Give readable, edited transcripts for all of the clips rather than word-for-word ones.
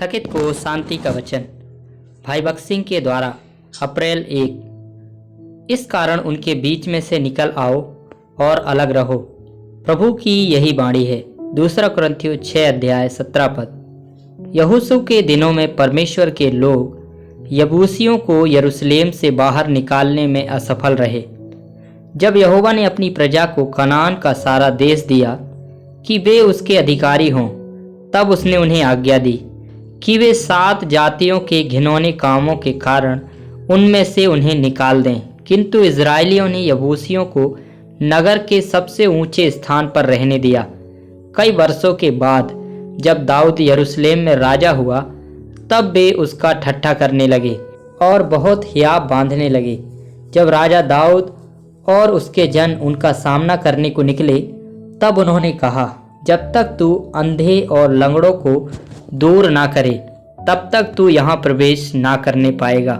थकित को शांति का वचन। भाई भक्त सिंह के द्वारा अप्रैल 1। इस कारण उनके बीच में से निकल आओ और अलग रहो। प्रभु की यही वाणी है। 2 कुरिन्थियों 6 अध्याय 17 पद। यहोशू के दिनों में परमेश्वर के लोग यबूसियों को यरूशलेम से बाहर निकालने में असफल रहे। जब यहोवा ने अपनी प्रजा को कनान का सारा देश दिया कि वे उसके अधिकारी हों, तब उसने उन्हें आज्ञा दी कि वे 7 जातियों के घिनौने कामों के कारण उनमें से उन्हें निकाल दें। किंतु इजरायलियों ने यबूसियों को नगर के सबसे ऊंचे स्थान पर रहने दिया। कई वर्षों के बाद जब दाऊद यरूशलेम में राजा हुआ, तब वे उसका ठट्ठा करने लगे और बहुत हियाव बांधने लगे। जब राजा दाऊद और उसके जन उनका सामना करने को निकले, तब उन्होंने कहा, जब तक तू अंधे और लंगड़ों को दूर ना करे, तब तक तू यहाँ प्रवेश ना करने पाएगा,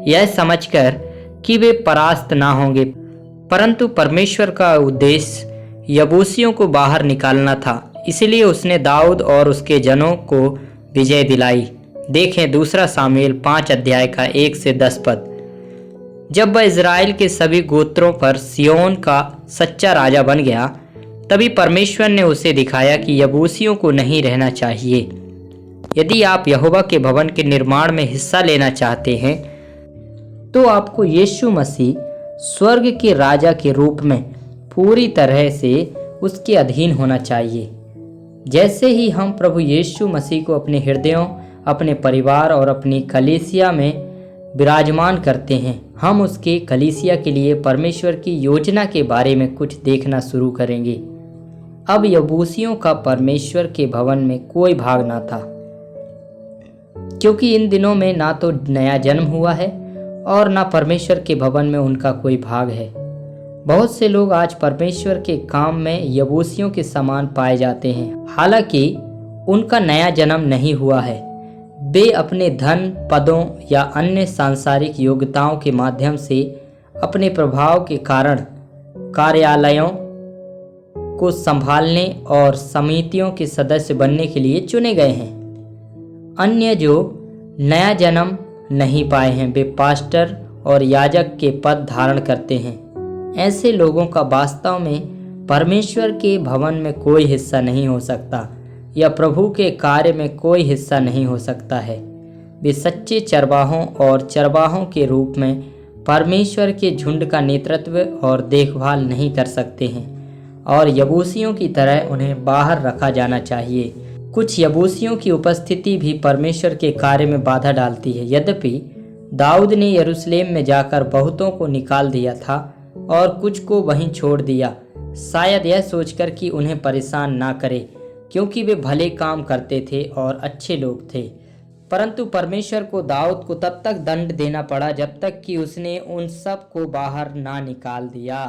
यह समझकर कि वे परास्त ना होंगे। परंतु परमेश्वर का उद्देश्य यबूसियों को बाहर निकालना था, इसलिए उसने दाऊद और उसके जनों को विजय दिलाई। देखें 2 सामुएल 5 अध्याय का 1 से 10 पद। जब वह इजराइल के सभी गोत्रों पर सिय्योन का सच्चा राजा बन गया, तभी परमेश्वर ने उसे दिखाया कि यबूसियों को नहीं रहना चाहिए। यदि आप यहोवा के भवन के निर्माण में हिस्सा लेना चाहते हैं, तो आपको यीशु मसीह स्वर्ग के राजा के रूप में पूरी तरह से उसके अधीन होना चाहिए। जैसे ही हम प्रभु यीशु मसीह को अपने हृदयों, अपने परिवार और अपनी कलीसिया में विराजमान करते हैं, हम उसके कलीसिया के लिए परमेश्वर की योजना के बारे में कुछ देखना शुरू करेंगे। अब यबूसियों का परमेश्वर के भवन में कोई भाग ना था, क्योंकि इन दिनों में ना तो नया जन्म हुआ है और ना परमेश्वर के भवन में उनका कोई भाग है। बहुत से लोग आज परमेश्वर के काम में यबूसियों के समान पाए जाते हैं, हालांकि उनका नया जन्म नहीं हुआ है। वे अपने धन, पदों या अन्य सांसारिक योग्यताओं के माध्यम से अपने प्रभाव के कारण कार्यालयों को संभालने और समितियों के सदस्य बनने के लिए चुने गए हैं। अन्य जो नया जन्म नहीं पाए हैं, वे पास्टर और याजक के पद धारण करते हैं। ऐसे लोगों का वास्तव में परमेश्वर के भवन में कोई हिस्सा नहीं हो सकता या प्रभु के कार्य में कोई हिस्सा नहीं हो सकता है। वे सच्चे चरवाहों और चरवाहों के रूप में परमेश्वर के झुंड का नेतृत्व और देखभाल नहीं कर सकते हैं और यबूसियों की तरह उन्हें बाहर रखा जाना चाहिए। कुछ यबूसियों की उपस्थिति भी परमेश्वर के कार्य में बाधा डालती है। यद्यपि दाऊद ने यरूशलेम में जाकर बहुतों को निकाल दिया था और कुछ को वहीं छोड़ दिया, शायद यह सोचकर कि उन्हें परेशान ना करे, क्योंकि वे भले काम करते थे और अच्छे लोग थे। परंतु परमेश्वर को दाऊद को तब तक दंड देना पड़ा जब तक कि उसने उन सब को बाहर ना निकाल दिया।